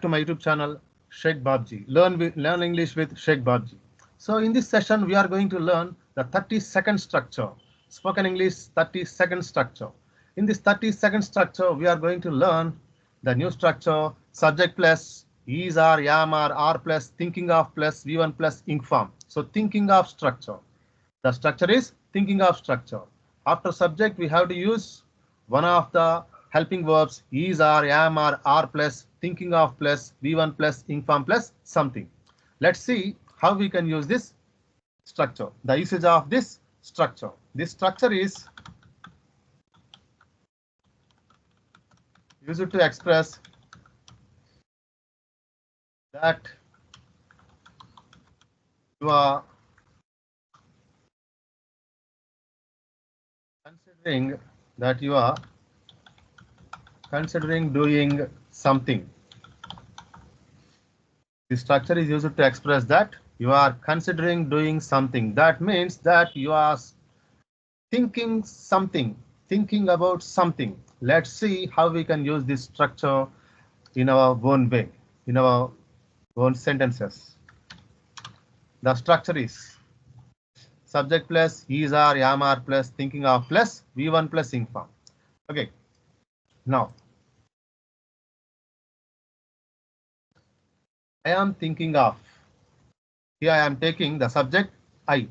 To my YouTube channel, Shaik Babji. Learn English with Shaik Babji. So in this session, we are going to learn the 30-second structure. Spoken English 30-second structure. In this 30-second structure, we are going to learn the new structure: subject plus is, are plus, thinking of plus, V1 plus, ink form. So thinking of structure. The structure is thinking of structure. After subject, we have to use one of the helping verbs: is, am, are plus, thinking of plus, V1 plus, inform plus, something. Let's see how we can use this structure. The usage of this structure. This structure is used to express that you are considering doing something. The structure is used to express that you are considering doing something. That means that you are thinking something, thinking about something. Let's see how we can use this structure in our own way, in our own sentences. The structure is subject plus is, am, plus, thinking of plus, V1 plus, inform. Okay. Now, I am thinking of. Here I am taking the subject I.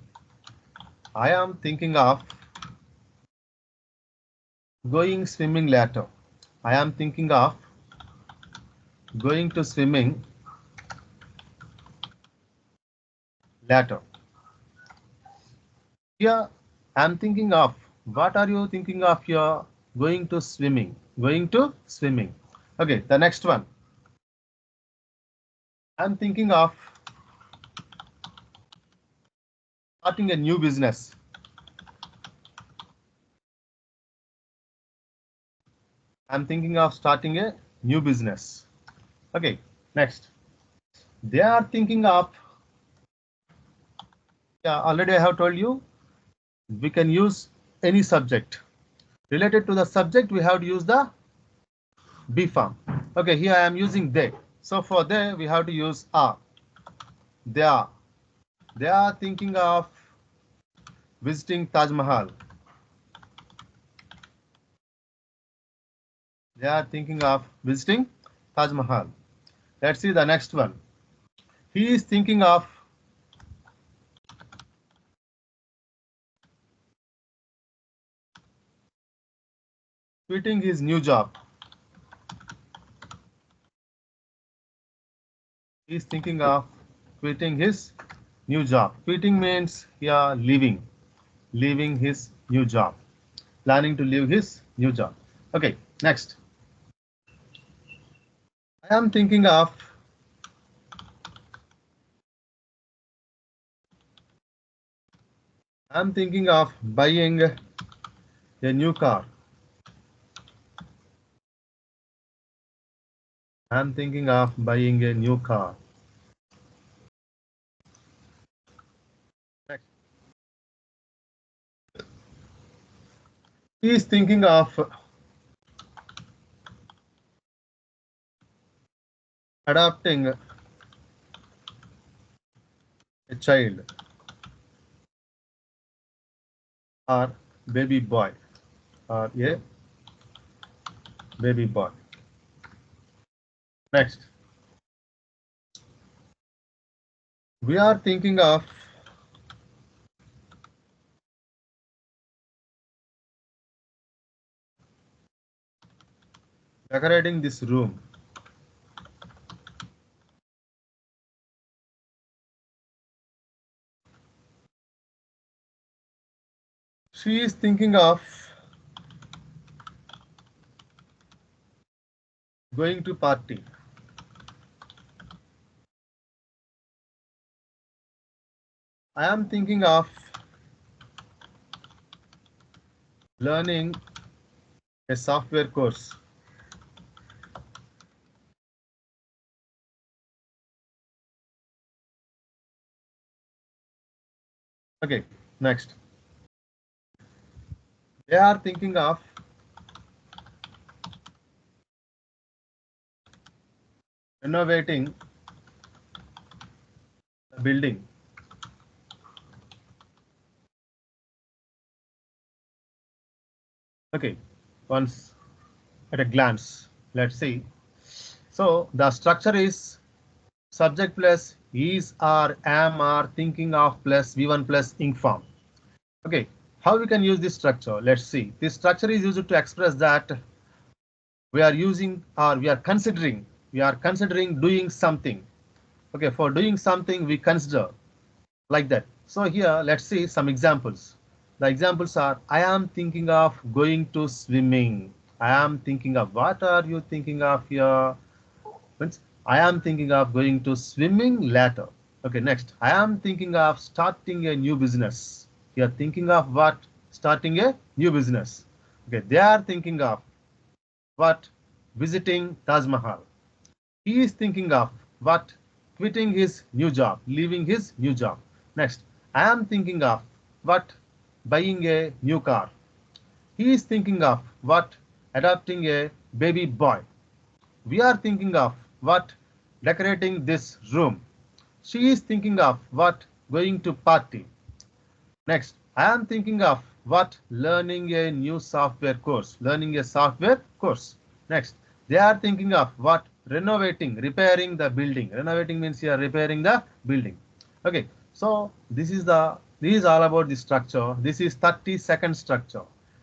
I am thinking of going swimming later. I am thinking of going to swimming later. Here I am thinking of. What are you thinking of here? Going to swimming. Going to swimming. Okay, the next one. I am thinking of starting a new business. I'm thinking of starting a new business. Okay, next. They are thinking of, already I have told you, we can use any subject. Related to the subject, we have to use the be form. Okay, here I am using they. So for they, we have to use are. They are. They are thinking of visiting Taj Mahal. They are thinking of visiting Taj Mahal. Let's see the next one. He is thinking of quitting his new job. He is thinking of quitting his new job. Quitting means leaving his new job, planning to leave his new job. Okay, next. I am thinking of buying a new car. I am thinking of buying a new car. Next. He is thinking of adopting a child or baby boy or a baby boy. Next. We are thinking of decorating this room. She is thinking of going to party. I am thinking of learning a software course. Okay, next. They are thinking of renovating the building. Okay, once at a glance, let's see. So the structure is subject plus is or am or thinking of plus V1 plus ing form. Okay, how we can use this structure? Let's see. This structure is used to express that we are using or we are considering doing something. Okay, for doing something we consider like that. So here let's see some examples. The examples are I am thinking of going to swimming. I am thinking of, what are you thinking of here? Means I am thinking of going to swimming later. Okay, next. I am thinking of starting a new business. You are thinking of what? Starting a new business. Okay, they are thinking of what? Visiting Taj Mahal. He is thinking of what? Quitting his new job, leaving his new job. Next, I am thinking of what? Buying a new car. He is thinking of what? Adopting a baby boy. We are thinking of what? Decorating this room. She is thinking of what? Going to party. Next, I am thinking of what? Learning a new software course. Learning a software course. Next, they are thinking of what? Renovating, repairing the building. Renovating means you are repairing the building. Okay, so this is all about the structure. This is 30-second structure.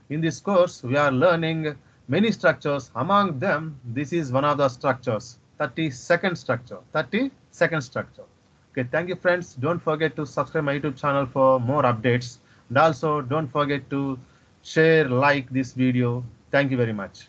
In this course, we are learning many structures. Among them, this is one of the structures. 30-second structure. 30-second structure. Okay, thank you friends. Don't forget to subscribe my YouTube channel for more updates. And also don't forget to share, like this video. Thank you very much.